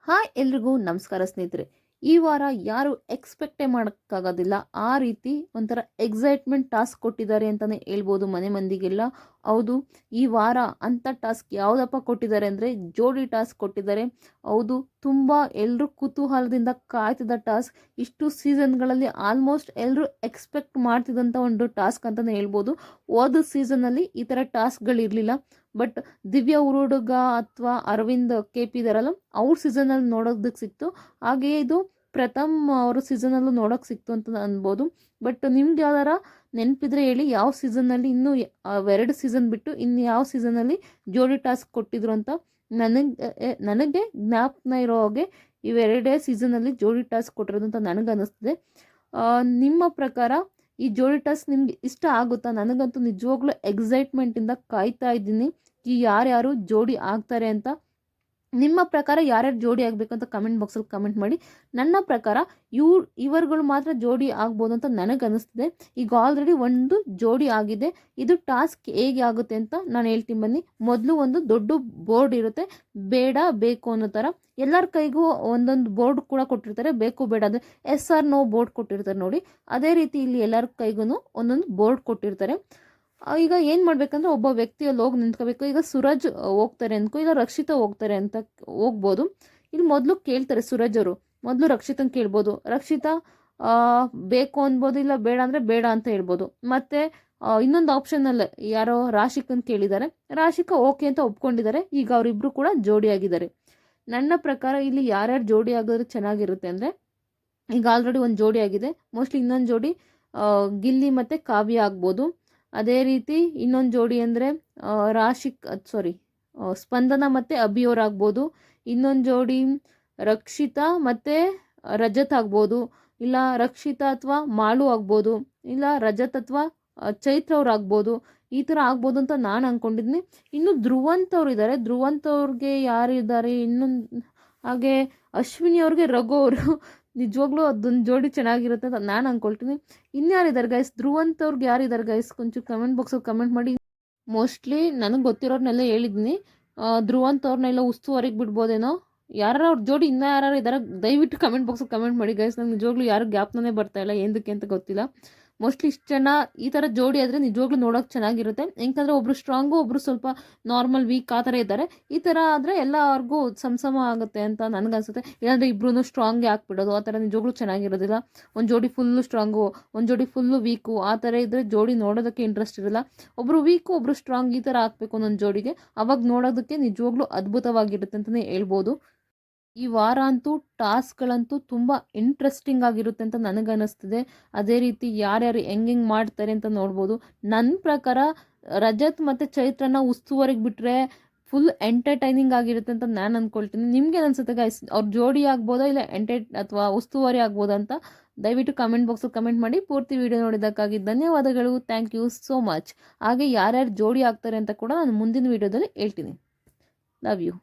Hi ಎಲ್ರಿಗೂ ನಮಸ್ಕಾರ ಸ್ನೇಹಿತರೆ. ಈ ವಾರ ಯಾರು ಎಕ್ಸ್ಪೆಕ್ಟೇ ಮಾಡೋಕ್ಕಾಗೋದಿಲ್ಲ ಆ ರೀತಿ ಒಂಥರ ಎಕ್ಸೈಟ್ಮೆಂಟ್ ಟಾಸ್ಕ್ ಕೊಟ್ಟಿದ್ದಾರೆ ಅಂತಲೇ ಹೇಳ್ಬೋದು ಮನೆ ಮಂದಿಗೆಲ್ಲ. ಹೌದು, ಈ ವಾರ ಅಂಥ ಟಾಸ್ಕ್ ಯಾವುದಪ್ಪ ಕೊಟ್ಟಿದ್ದಾರೆ ಅಂದರೆ ಜೋಡಿ ಟಾಸ್ಕ್ ಕೊಟ್ಟಿದ್ದಾರೆ. ಹೌದು, ತುಂಬ ಎಲ್ಲರೂ ಕುತೂಹಲದಿಂದ ಕಾಯ್ತಿದ್ದ ಟಾಸ್ಕ್. ಇಷ್ಟು ಸೀಸನ್ಗಳಲ್ಲಿ ಆಲ್ಮೋಸ್ಟ್ ಎಲ್ಲರೂ ಎಕ್ಸ್ಪೆಕ್ಟ್ ಮಾಡ್ತಿದ್ದಂಥ ಒಂದು ಟಾಸ್ಕ್ ಅಂತಲೇ ಹೇಳ್ಬೋದು. ಹೋದ ಸೀಸನ್ನಲ್ಲಿ ಈ ಥರ ಟಾಸ್ಕ್ಗಳಿರಲಿಲ್ಲ. ಬಟ್ ದಿವ್ಯಾ ಹುಡುಗ ಅಥವಾ ಅರವಿಂದ್ ಕೆ ಪಿ ಇದಾರಲ್ಲ, ಅವ್ರ ಸೀಸನಲ್ಲಿ ನೋಡೋದಕ್ಕೆ ಸಿಕ್ತು. ಹಾಗೆಯೇ ಇದು ಪ್ರಥಮ್ ಅವ್ರ ಸೀಸನಲ್ಲೂ ನೋಡೋಕೆ ಸಿಕ್ತು ಅಂತ ಅನ್ಬೋದು. ಬಟ್ ನಿಮ್ಗೆ ಯಾವ್ದಾರ ನೆನಪಿದ್ರೆ ಹೇಳಿ, ಯಾವ ಸೀಸನ್ನಲ್ಲಿ ಇನ್ನೂ ಎರಡು ಸೀಸನ್ ಬಿಟ್ಟು ಇನ್ನು ಯಾವ ಸೀಸನಲ್ಲಿ ಜೋಡಿ ಟಾಸ್ಕ್ ಕೊಟ್ಟಿದ್ರು ಅಂತ. ನನಗೆ ಜ್ಞಾಪನ ಇರೋ ಹಾಗೆ ಇವೆರಡೇ ಸೀಸನಲ್ಲಿ ಜೋಡಿ ಟಾಸ್ಕ್ ಕೊಟ್ಟಿರೋದು ಅಂತ ನನಗನ್ನಿಸ್ತಿದೆ. ನಿಮ್ಮ ಪ್ರಕಾರ ಈ ಜೋಡಿ ಟಾಸ್ಕ್ ನಿಮ್ಗೆ ಇಷ್ಟ ಆಗುತ್ತಾ? ನನಗಂತೂ ನಿಜವಾಗ್ಲೂ ಎಕ್ಸೈಟ್ಮೆಂಟಿಂದ ಕಾಯ್ತಾ ಇದ್ದೀನಿ ಈ ಯಾರ್ಯಾರು ಜೋಡಿ ಆಗ್ತಾರೆ ಅಂತ. ನಿಮ್ಮ ಪ್ರಕಾರ ಯಾರ್ಯಾರು ಜೋಡಿ ಆಗಬೇಕು ಅಂತ ಕಮೆಂಟ್ ಬಾಕ್ಸಲ್ಲಿ ಕಮೆಂಟ್ ಮಾಡಿ. ನನ್ನ ಪ್ರಕಾರ ಇವರುಗಳು ಮಾತ್ರ ಜೋಡಿ ಆಗ್ಬೋದು ಅಂತ ನನಗೆ ಅನಿಸ್ತಿದೆ. ಈಗ ಆಲ್ರೆಡಿ ಒಂದು ಜೋಡಿ ಆಗಿದೆ. ಇದು ಟಾಸ್ಕ್ ಹೇಗೆ ಆಗುತ್ತೆ ಅಂತ ನಾನು ಹೇಳ್ತೀನಿ ಬನ್ನಿ. ಮೊದಲು ಒಂದು ದೊಡ್ಡ ಬೋರ್ಡ್ ಇರುತ್ತೆ, ಬೇಡ ಬೇಕು ಅನ್ನೋ ಥರ. ಎಲ್ಲರ ಕೈಗೂ ಒಂದೊಂದು ಬೋರ್ಡ್ ಕೂಡ ಕೊಟ್ಟಿರ್ತಾರೆ, ಬೇಕು ಬೇಡ ಅಂದರೆ ಎಸ್ ಆರ್ ನೋ ಬೋರ್ಡ್ ಕೊಟ್ಟಿರ್ತಾರೆ ನೋಡಿ. ಅದೇ ರೀತಿ ಇಲ್ಲಿ ಎಲ್ಲರ ಕೈಗೂ ಒಂದೊಂದು ಬೋರ್ಡ್ ಕೊಟ್ಟಿರ್ತಾರೆ. ಈಗ ಏನು ಮಾಡಬೇಕಂದ್ರೆ ಒಬ್ಬ ವ್ಯಕ್ತಿಯಲ್ಲಿ ಹೋಗಿ ನಿಂತ್ಕೋಬೇಕು. ಈಗ ಸೂರಜ್ ಹೋಗ್ತಾರೆ ಅಂದ್ಕೋ, ಇಲ್ಲ ರಕ್ಷಿತಾ ಹೋಗ್ತಾರೆ ಅಂತ ಹೋಗ್ಬೋದು. ಇಲ್ಲಿ ಮೊದಲು ಕೇಳ್ತಾರೆ ಸೂರಜ್ ಅವರು, ಮೊದಲು ರಕ್ಷಿತನ ಕೇಳ್ಬೋದು. ರಕ್ಷಿತಾ ಬೇಕು ಅನ್ಬೋದು, ಇಲ್ಲ ಬೇಡ ಅಂದರೆ ಬೇಡ ಅಂತ ಹೇಳ್ಬೋದು. ಮತ್ತು ಇನ್ನೊಂದು ಆಪ್ಷನಲ್ಲಿ ಯಾರೋ ರಾಶಿಕನ್ ಕೇಳಿದ್ದಾರೆ, ರಾಶಿಕಾ ಓಕೆ ಅಂತ ಒಪ್ಕೊಂಡಿದ್ದಾರೆ. ಈಗ ಅವರಿಬ್ಬರು ಕೂಡ ಜೋಡಿ ಆಗಿದ್ದಾರೆ. ನನ್ನ ಪ್ರಕಾರ ಇಲ್ಲಿ ಯಾರ್ಯಾರು ಜೋಡಿ ಆಗೋದ್ರೆ ಚೆನ್ನಾಗಿರುತ್ತೆ ಅಂದರೆ, ಈಗ ಆಲ್ರೆಡಿ ಒಂದು ಜೋಡಿ ಆಗಿದೆ, ಮೋಸ್ಟ್ಲಿ ಇನ್ನೊಂದು ಜೋಡಿ ಗಿಲ್ಲಿ ಮತ್ತು ಕಾವ್ಯ ಆಗ್ಬೋದು. ಅದೇ ರೀತಿ ಇನ್ನೊಂದು ಜೋಡಿ ಅಂದರೆ ಸ್ಪಂದನ ಮತ್ತು ಅಭಿಯವರಾಗ್ಬೋದು. ಇನ್ನೊಂದು ಜೋಡಿ ರಕ್ಷಿತಾ ಮತ್ತು ರಜತ್ ಆಗ್ಬೋದು, ಇಲ್ಲ ರಕ್ಷಿತಾ ಅಥವಾ ಮಾಳು ಆಗ್ಬೋದು, ಇಲ್ಲ ರಜತ್ ಅಥವಾ ಚೈತ್ರ ಅವ್ರು ಆಗ್ಬೋದು. ಈ ಥರ ಆಗ್ಬೋದು ಅಂತ ನಾನು ಅಂದ್ಕೊಂಡಿದ್ದೀನಿ. ಇನ್ನು ಧ್ರುವಂತ್ ಅವ್ರು ಇದ್ದಾರೆ. ಧ್ರುವಂತ್ ಅವ್ರಿಗೆ ಯಾರಿದ್ದಾರೆ ಇನ್ನೊಂದು, ಹಾಗೆ ಅಶ್ವಿನಿ ಅವ್ರಿಗೆ ರಘು ಅವರು. ನಿಜವಾಗ್ಲೂ ಅದೊಂದು ಜೋಡಿ ಚೆನ್ನಾಗಿರುತ್ತೆ ಅಂತ ನಾನು ಅಂದ್ಕೊಳ್ತೀನಿ. ಇನ್ಯಾರಿದ್ದಾರೆ ಗೈಸ್? ಧ್ರುವಂತ್ ಅವ್ರಿಗೆ ಯಾರಿದ್ದಾರೆ ಗೈಸ್? ಕೊಂಚ ಕಮೆಂಟ್ ಬಾಕ್ಸಲ್ಲಿ ಕಮೆಂಟ್ ಮಾಡಿ. ಮೋಸ್ಟ್ಲಿ ನನಗೆ ಗೊತ್ತಿರೋರ್ನೆಲ್ಲ ಹೇಳಿದ್ದೀನಿ. ಧ್ರುವಂತ್ ಅವ್ರನ್ನೆಲ್ಲ ಉಸ್ತುವಾರಿಗೆ ಬಿಡ್ಬೋದೇನೋ. ಯಾರು ಅವ್ರ ಜೋಡಿ ಇನ್ನೂ ಯಾರು ಇದ್ದಾರೆ ದಯವಿಟ್ಟು ಕಮೆಂಟ್ ಬಾಕ್ಸಲ್ಲಿ ಕಮೆಂಟ್ ಮಾಡಿ ಗೈಸ್. ನಂಗೆ ನಿಜವಾಗ್ಲೂ ಯಾರು ಗ್ಯಾಪ್ನೇ ಬರ್ತಾ ಇಲ್ಲ, ಏನಕ್ಕೆ ಅಂತ ಗೊತ್ತಿಲ್ಲ. ಮೋಸ್ಟ್ಲಿ ಇಷ್ಟು ಜನ ಈ ಥರ ಜೋಡಿ ಆದರೆ ನಿಜವಾಗ್ಲೂ ನೋಡೋಕೆ ಚೆನ್ನಾಗಿರುತ್ತೆ. ಯಾಕಂದರೆ ಒಬ್ಬರು ಸ್ಟ್ರಾಂಗು, ಒಬ್ಬರು ಸ್ವಲ್ಪ ನಾರ್ಮಲ್ ವೀಕ್ ಆ ಥರ ಇದ್ದಾರೆ. ಈ ಥರ ಆದರೆ ಎಲ್ಲರಿಗೂ ಸಮ ಆಗುತ್ತೆ ಅಂತ ನನಗನ್ಸುತ್ತೆ. ಇಲ್ಲಾಂದರೆ ಇಬ್ಬರೂ ಸ್ಟ್ರಾಂಗೇ ಹಾಕ್ಬಿಡೋದು, ಆ ಥರ ನಿಜವಾಗ್ಲೂ ಚೆನ್ನಾಗಿರೋದಿಲ್ಲ. ಒಂದು ಜೋಡಿ ಫುಲ್ಲು ಸ್ಟ್ರಾಂಗು, ಒಂದು ಜೋಡಿ ಫುಲ್ಲು ವೀಕು, ಆ ಥರ ಇದ್ದರೆ ಜೋಡಿ ನೋಡೋದಕ್ಕೆ ಇಂಟ್ರೆಸ್ಟ್ ಇರಲ್ಲ. ಒಬ್ಬರು ವೀಕು, ಒಬ್ಬರು ಸ್ಟ್ರಾಂಗ್, ಈ ಥರ ಹಾಕಬೇಕು ಒಂದೊಂದು ಜೋಡಿಗೆ. ಅವಾಗ ನೋಡೋದಕ್ಕೆ ನಿಜವಾಗ್ಲೂ ಅದ್ಭುತವಾಗಿರುತ್ತೆ ಅಂತಲೇ ಹೇಳ್ಬೋದು. ಈ ವಾರ ಅಂತೂ ಟಾಸ್ಕ್ಗಳಂತೂ ತುಂಬ ಇಂಟ್ರೆಸ್ಟಿಂಗ್ ಆಗಿರುತ್ತೆ ಅಂತ ನನಗನ್ನಿಸ್ತಿದೆ. ಅದೇ ರೀತಿ ಯಾರ್ಯಾರು ಹೆಂಗೆ ಮಾಡ್ತಾರೆ ಅಂತ ನೋಡ್ಬೋದು. ನನ್ನ ಪ್ರಕಾರ ರಜತ್ ಮತ್ತು ಚೈತ್ರನ ಉಸ್ತುವಾರಿಗೆ ಬಿಟ್ಟರೆ ಫುಲ್ ಎಂಟರ್ಟೈನಿಂಗ್ ಆಗಿರುತ್ತೆ ಅಂತ ನಾನು ಅಂದ್ಕೊಳ್ತೀನಿ. ನಿಮ್ಗೆ ಅನಿಸುತ್ತೆ ಗೈಸ್? ಅವ್ರ ಜೋಡಿ ಆಗ್ಬೋದಾ ಇಲ್ಲ ಅಥವಾ ಉಸ್ತುವಾರಿ ಆಗ್ಬೋದಾ ಅಂತ ದಯವಿಟ್ಟು ಕಮೆಂಟ್ ಬಾಕ್ಸಲ್ಲಿ ಕಮೆಂಟ್ ಮಾಡಿ. ಪೂರ್ತಿ ವಿಡಿಯೋ ನೋಡಿದ್ದಕ್ಕಾಗಿ ಧನ್ಯವಾದಗಳು. Thank you so much. ಹಾಗೆ ಯಾರ್ಯಾರು ಜೋಡಿ ಆಗ್ತಾರೆ ಅಂತ ಕೂಡ ನಾನು ಮುಂದಿನ ವಿಡಿಯೋದಲ್ಲಿ ಹೇಳ್ತೀನಿ. Love you.